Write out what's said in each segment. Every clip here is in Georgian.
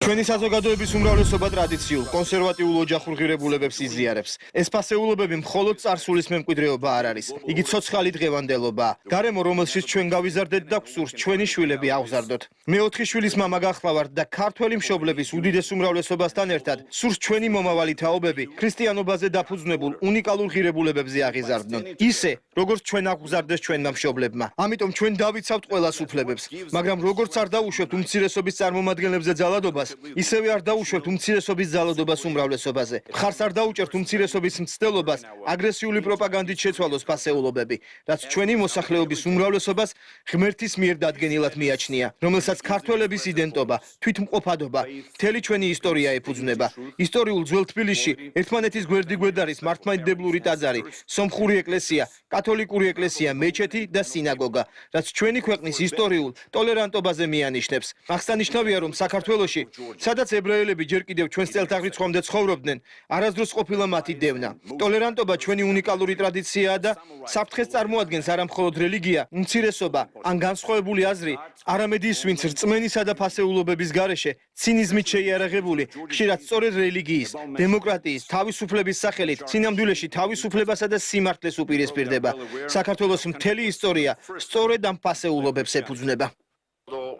ჩვენი საზოგადოების უმრავლესობა ტრადიციულ, კონსერვატიულ ოჯახურ ღირებულებებს იზიარებს. ეს ფასეულობები მხოლოდ წარსულის მემკვიდრეობა არ არის. იგი ცოცხალი დღევანდელობაა. გარემო, რომელშიც ჩვენ გავიზარდეთ და გვსურს ჩვენი შვილები აღზარდოთ. მე 4 შვილის მამა გახლავართ და ქართველი მშობლების უდიდეს უმრავლესობასთან ერთად სურს ჩვენი მომავალი თაობები ქრისტიანობაზე დაფუძნებულ უნიკალურ ღირებულებებზე აღიზარდნონ. ისე, როგორც ჩვენ აღზარდეს ჩვენმა მშობლებმა. ამიტომ ჩვენ დავიცავთ ყველას უფლებებს, მაგრამ როგორც არ დაუშვებთ უმცირესობის წარმომადგენლებზე ძალადობას, ისევე არ დაუშვებთ უმცირესობის ძალადობას უმრავლესობაზე. მხარს არ დაუჭერთ უმცირესობის მცდელობას აგრესიული პროპაგანდით შეცვალოს ფასეულობები, რაც ჩვენი მოსახლეობის უმრავლესობას ღმერთის მიერ დადგენილად მიაჩნია, რომელსაც ქართველების იდენტობა, თვითმყოფადობა, მთელი ჩვენი ისტორია ეფუძნება. ისტორიულ ძველ თბილისში ერთმანეთის გვერდიგვერდ არის მართლმადიდებლური ტაძარი, სომხური ეკლესია, კათოლიკური ეკლესია, მეჩეთი და სინაგოგა, რაც ჩვენი ქვეყნის ისტორიულ ტოლერანტობაზე მიანიშნებს. აღსანიშნავია, რომ საქართველოში, სადაც ებრაელები ჯერ კიდევ ჩვენს წელთაღრიცხვამდე ცხოვრობდნენ, არასდროს ყოფილა მათი დევნა. ტოლერანტობა ჩვენი უნიკალური ტრადიციაა და საფრთხეს წარმოადგენს არა მხოლოდ რელიგია, უმცირესობა ან განსხვავებული აზრი, არამედ ის, ვინც რწმენისა და ფასეულობების გარეშე ცინიზმით შეიარაღებული, ხშირად სწორედ რელიგიის, დემოკრატიის, თავისუფლების სახელით სინამდვილეში თავისუფლებასა და სიმართლეს უპირისპირდება. საქართველოს მთელი ისტორია სწორედ ამ ფასეულობებს ეფუძნება.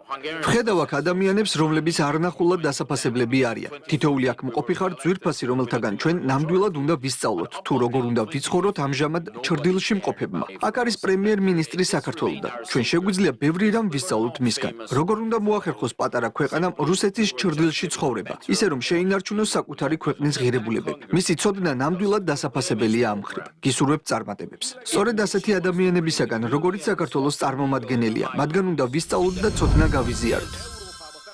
ვხედავ ადამიანებს, რომლებიც არნახულად დასაფასებლები არიან. თითოეული აქ მყოფი ხართ ძვირფასი, რომელთაგან ჩვენ ნამდვილად უნდა ვისწავლოთ, თუ როგორ უნდა ვიცხოვროთ ამჟამად ჩრდილში მყოფებმა. აქ არის პრემიერ-მინისტრი საქართველოდან. ჩვენ შეგვიძლია ბევრი რამ ვისწავლოთ მისგან. როგორ უნდა მოახერხოს პატარა ქვეყანამ რუსეთის ჩრდილში ცხოვრება, ისე რომ შეინარჩუნოს საკუთარი ქვეყნის ღირებულებები. მისი ცოდნა ნამდვილად დასაფასებელია ამ მხრივ. გისურვებთ წარმატებებს. სწორედ ასეთი ადამიანებისაგან, როგორიც საქართველოს წარმომადგენელია, მათგან უნდა ვისწავლოთ და ცოდნა გავიზიაროთ.